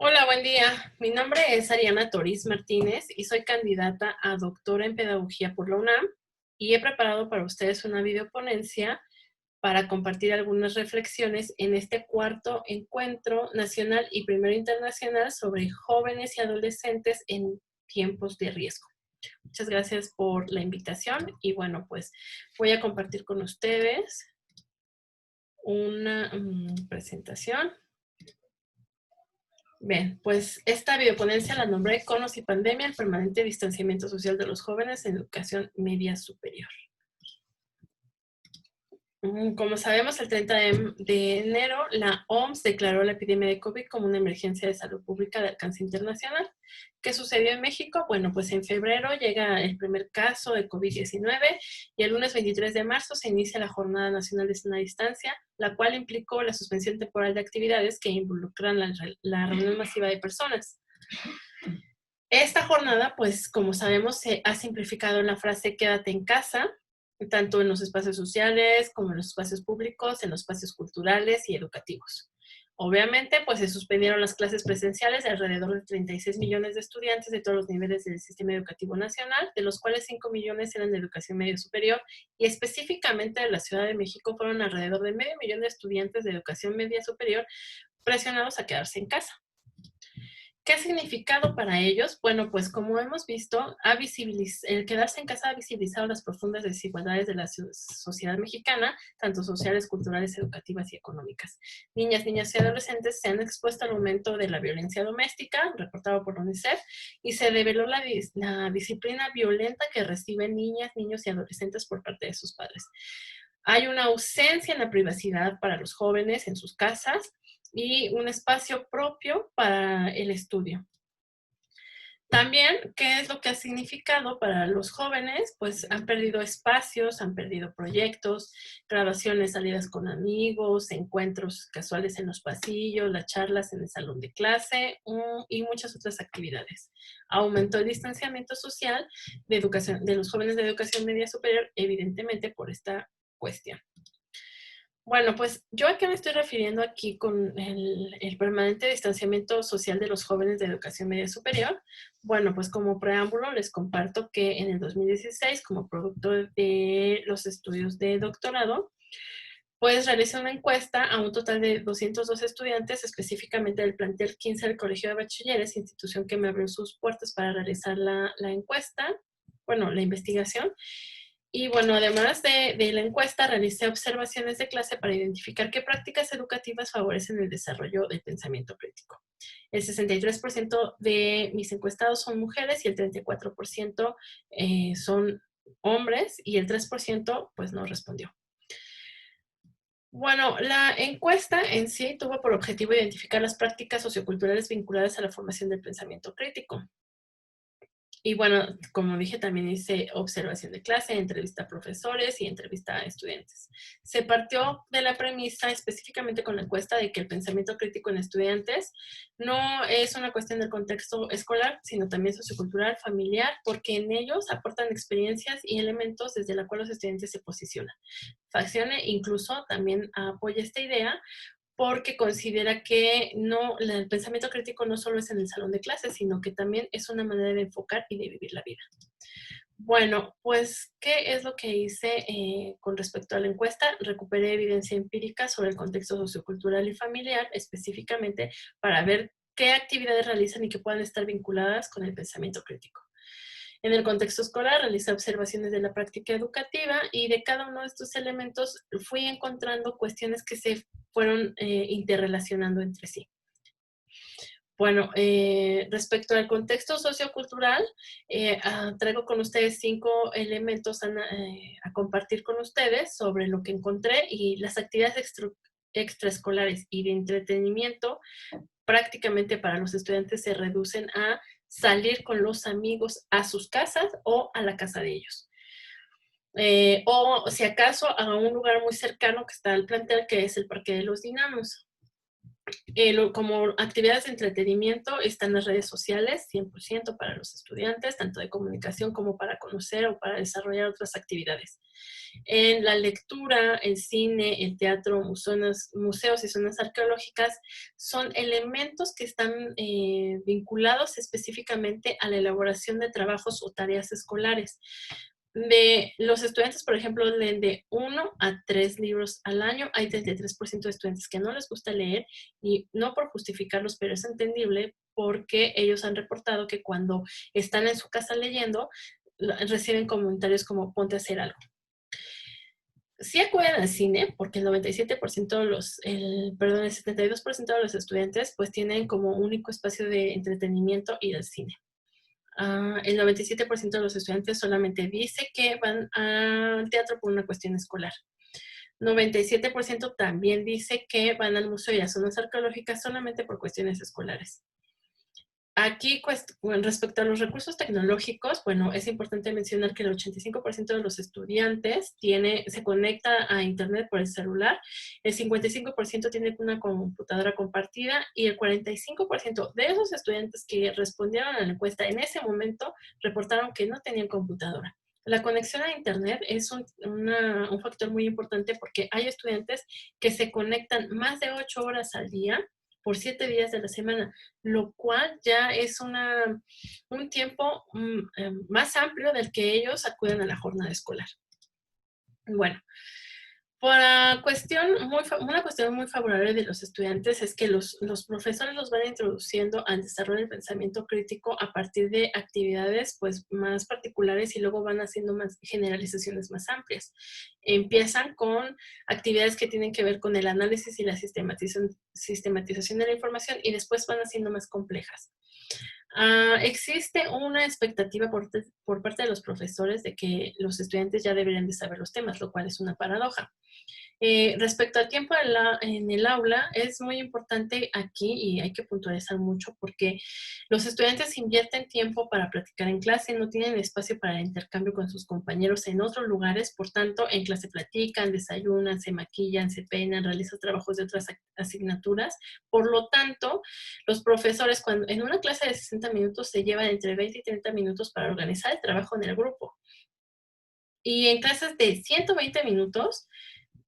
Hola, buen día. Mi nombre es Ariana Toriz Martínez y soy candidata a doctora en Pedagogía por la UNAM y he preparado para ustedes una videoponencia para compartir algunas reflexiones en este cuarto encuentro nacional y primero internacional sobre jóvenes y adolescentes en tiempos de riesgo. Muchas gracias por la invitación y bueno, pues voy a compartir con ustedes una presentación. Bien, pues esta videoponencia la nombré Conos y Pandemia, el permanente distanciamiento social de los jóvenes en educación media superior. Como sabemos, el 30 de enero la OMS declaró la epidemia de COVID como una emergencia de salud pública de alcance internacional. ¿Qué sucedió en México? Bueno, pues en febrero llega el primer caso de COVID-19 y el lunes 23 de marzo se inicia la Jornada Nacional de Sana Distancia, la cual implicó la suspensión temporal de actividades que involucran la reunión masiva de personas. Esta jornada, pues como sabemos, se ha simplificado la frase quédate en casa, tanto en los espacios sociales como en los espacios públicos, en los espacios culturales y educativos. Obviamente, pues se suspendieron las clases presenciales de alrededor de 36 millones de estudiantes de todos los niveles del sistema educativo nacional, de los cuales 5 millones eran de educación media superior y específicamente de la Ciudad de México fueron alrededor de medio millón de estudiantes de educación media superior presionados a quedarse en casa. ¿Qué ha significado para ellos? Bueno, pues como hemos visto, el quedarse en casa ha visibilizado las profundas desigualdades de la sociedad mexicana, tanto sociales, culturales, educativas y económicas. Niñas, niños y adolescentes se han expuesto al aumento de la violencia doméstica, reportado por UNICEF, y se reveló la disciplina violenta que reciben niñas, niños y adolescentes por parte de sus padres. Hay una ausencia en la privacidad para los jóvenes en sus casas y un espacio propio para el estudio. También, ¿qué es lo que ha significado para los jóvenes? Pues han perdido espacios, han perdido proyectos, grabaciones, salidas con amigos, encuentros casuales en los pasillos, las charlas en el salón de clase y muchas otras actividades. Aumentó el distanciamiento social de los jóvenes de educación media superior, evidentemente por esta cuestión. Bueno, pues yo a qué me estoy refiriendo aquí con el permanente distanciamiento social de los jóvenes de educación media superior. Bueno, pues como preámbulo les comparto que en el 2016, como producto de los estudios de doctorado, pues realicé una encuesta a un total de 202 estudiantes, específicamente del plantel 15 del Colegio de Bachilleres, institución que me abrió sus puertas para realizar la encuesta, bueno, la investigación. Y bueno, además de la encuesta, realicé observaciones de clase para identificar qué prácticas educativas favorecen el desarrollo del pensamiento crítico. El 63% de mis encuestados son mujeres y el 34% son hombres y el 3% pues no respondió. Bueno, la encuesta en sí tuvo por objetivo identificar las prácticas socioculturales vinculadas a la formación del pensamiento crítico. Y bueno, como dije, también hice observación de clase, entrevista a profesores y entrevista a estudiantes. Se partió de la premisa específicamente con la encuesta de que el pensamiento crítico en estudiantes no es una cuestión del contexto escolar, sino también sociocultural, familiar, porque en ellos aportan experiencias y elementos desde la cual los estudiantes se posicionan. Faccione incluso también apoya esta idea porque considera que no, el pensamiento crítico no solo es en el salón de clases, sino que también es una manera de enfocar y de vivir la vida. Bueno, pues, ¿qué es lo que hice con respecto a la encuesta? Recuperé evidencia empírica sobre el contexto sociocultural y familiar, específicamente para ver qué actividades realizan y que puedan estar vinculadas con el pensamiento crítico. En el contexto escolar realicé observaciones de la práctica educativa y de cada uno de estos elementos fui encontrando cuestiones que se fueron interrelacionando entre sí. Bueno, respecto al contexto sociocultural, traigo con ustedes 5 elementos a compartir con ustedes sobre lo que encontré y las actividades extraescolares y de entretenimiento prácticamente para los estudiantes se reducen a salir con los amigos a sus casas o a la casa de ellos. O si acaso a un lugar muy cercano que está al plantel, que es el Parque de los Dinamos. Como actividades de entretenimiento están las redes sociales, 100% para los estudiantes, tanto de comunicación como para conocer o para desarrollar otras actividades. En la lectura, el cine, el teatro, museos y zonas arqueológicas son elementos que están vinculados específicamente a la elaboración de trabajos o tareas escolares. De los estudiantes, por ejemplo, leen de 1 a 3 libros al año. Hay 33% de estudiantes que no les gusta leer y no por justificarlos, pero es entendible porque ellos han reportado que cuando están en su casa leyendo, reciben comentarios como ponte a hacer algo. Sí acuden al cine, porque el 97% de el 72% de los estudiantes pues tienen como único espacio de entretenimiento ir al cine. El 97% de los estudiantes solamente dice que van al teatro por una cuestión escolar. 97% también dice que van al museo y a zonas arqueológicas solamente por cuestiones escolares. Aquí, respecto a los recursos tecnológicos, bueno, es importante mencionar que el 85% de los estudiantes se conecta a Internet por el celular, el 55% tiene una computadora compartida y el 45% de esos estudiantes que respondieron a la encuesta en ese momento reportaron que no tenían computadora. La conexión a Internet es un factor muy importante porque hay estudiantes que se conectan más de 8 horas al día por 7 días de la semana, lo cual ya es un tiempo más amplio del que ellos acuden a la jornada escolar. Bueno, una cuestión muy favorable de los estudiantes es que los profesores los van introduciendo al desarrollo del pensamiento crítico a partir de actividades pues, más particulares y luego van haciendo más generalizaciones más amplias. Empiezan con actividades que tienen que ver con el análisis y la sistematización de la información y después van haciendo más complejas. Existe una expectativa por parte de los profesores de que los estudiantes ya deberían de saber los temas, lo cual es una paradoja. Respecto al tiempo en el aula, es muy importante aquí y hay que puntualizar mucho porque los estudiantes invierten tiempo para practicar en clase, no tienen espacio para el intercambio con sus compañeros en otros lugares, por tanto, en clase platican, desayunan, se maquillan, se peinan, realizan trabajos de otras asignaturas. Por lo tanto, los profesores cuando en una clase de 60 minutos se llevan entre 20 y 30 minutos para organizar el trabajo en el grupo. Y en clases de 120 minutos,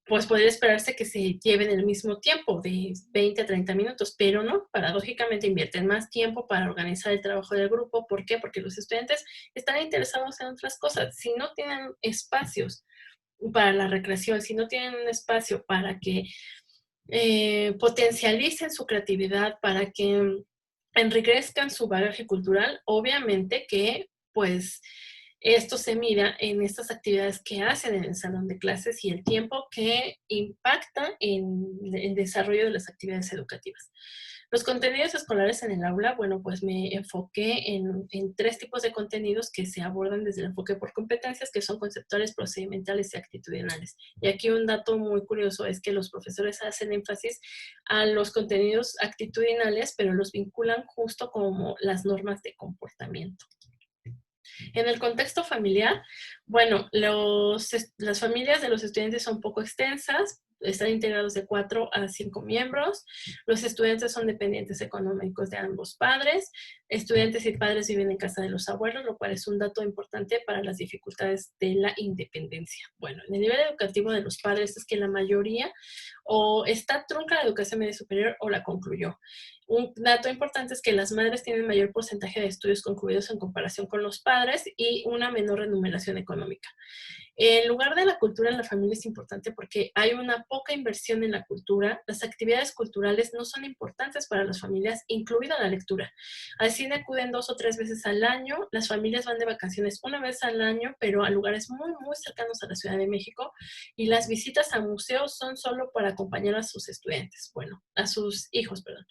pues podría esperarse que se lleven el mismo tiempo, de 20 a 30 minutos, pero no, paradójicamente invierten más tiempo para organizar el trabajo del grupo. ¿Por qué? Porque los estudiantes están interesados en otras cosas. Si no tienen espacios para la recreación, si no tienen un espacio para que potencialicen su creatividad, para que enriquezcan su bagaje cultural, obviamente que pues esto se mira en estas actividades que hacen en el salón de clases y el tiempo que impacta en el desarrollo de las actividades educativas. Los contenidos escolares en el aula, bueno, pues me enfoqué en 3 tipos de contenidos que se abordan desde el enfoque por competencias, que son conceptuales, procedimentales y actitudinales. Y aquí un dato muy curioso es que los profesores hacen énfasis a los contenidos actitudinales, pero los vinculan justo como las normas de comportamiento. En el contexto familiar, bueno, las familias de los estudiantes son poco extensas, están integrados de 4 a 5 miembros. Los estudiantes son dependientes económicos de ambos padres. Estudiantes y padres viven en casa de los abuelos, lo cual es un dato importante para las dificultades de la independencia. Bueno, en el nivel educativo de los padres es que la mayoría o está trunca la educación media superior o la concluyó. Un dato importante es que las madres tienen mayor porcentaje de estudios concluidos en comparación con los padres y una menor remuneración económica. El lugar de la cultura en la familia es importante porque hay una poca inversión en la cultura. Las actividades culturales no son importantes para las familias, incluida la lectura. Al cine acuden 2 o 3 veces al año. Las familias van de vacaciones una vez al año, pero a lugares muy, muy cercanos a la Ciudad de México. Y las visitas a museos son solo para acompañar a sus estudiantes, bueno, a sus hijos, perdón.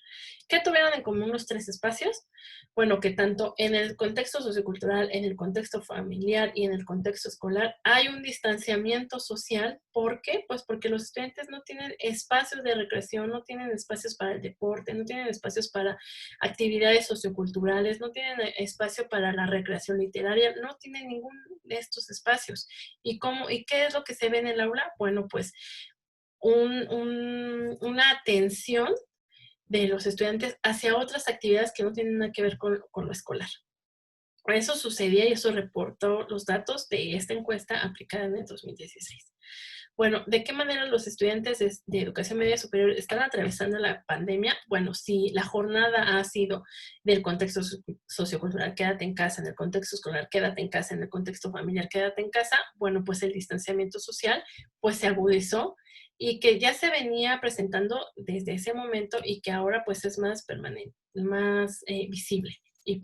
¿Qué tuvieron en común los 3 espacios? Bueno, que tanto en el contexto sociocultural, en el contexto familiar y en el contexto escolar hay un distanciamiento social. ¿Por qué? Pues porque los estudiantes no tienen espacios de recreación, no tienen espacios para el deporte, no tienen espacios para actividades socioculturales, no tienen espacio para la recreación literaria, no tienen ningún de estos espacios. ¿Y qué es lo que se ve en el aula? Bueno, pues una atención de los estudiantes hacia otras actividades que no tienen nada que ver con lo escolar. Eso sucedía y eso reportó los datos de esta encuesta aplicada en el 2016. Bueno, ¿de qué manera los estudiantes de educación media superior están atravesando la pandemia? Bueno, si la jornada ha sido del contexto sociocultural, quédate en casa, en el contexto escolar, quédate en casa, en el contexto familiar, quédate en casa, bueno, pues el distanciamiento social pues se agudizó y que ya se venía presentando desde ese momento y que ahora pues es más permanente, más visible y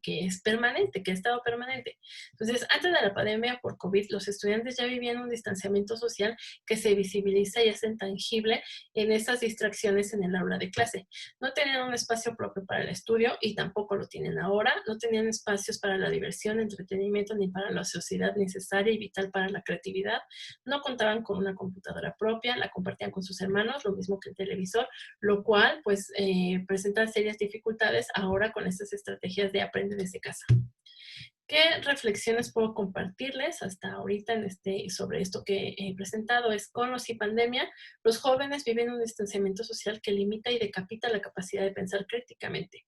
que es permanente, que ha estado permanente. Entonces, antes de la pandemia por COVID, los estudiantes ya vivían un distanciamiento social que se visibiliza y es intangible en esas distracciones en el aula de clase. No tenían un espacio propio para el estudio y tampoco lo tienen ahora. No tenían espacios para la diversión, entretenimiento ni para la sociedad necesaria y vital para la creatividad. No contaban con una computadora propia, la compartían con sus hermanos, lo mismo que el televisor, lo cual pues presenta serias dificultades ahora con estas estrategias de aprender desde casa. ¿Qué reflexiones puedo compartirles hasta ahorita sobre esto que he presentado? Es con o sin pandemia, los jóvenes viven un distanciamiento social que limita y decapita la capacidad de pensar críticamente.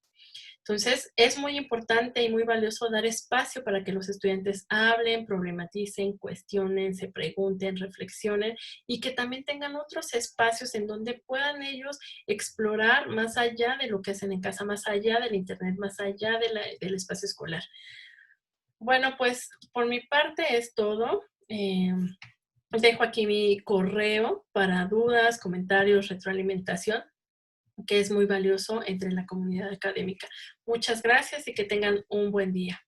Entonces, es muy importante y muy valioso dar espacio para que los estudiantes hablen, problematicen, cuestionen, se pregunten, reflexionen y que también tengan otros espacios en donde puedan ellos explorar más allá de lo que hacen en casa, más allá del internet, más allá del espacio escolar. Bueno, pues por mi parte es todo. Dejo aquí mi correo para dudas, comentarios, retroalimentación, que es muy valioso entre la comunidad académica. Muchas gracias y que tengan un buen día.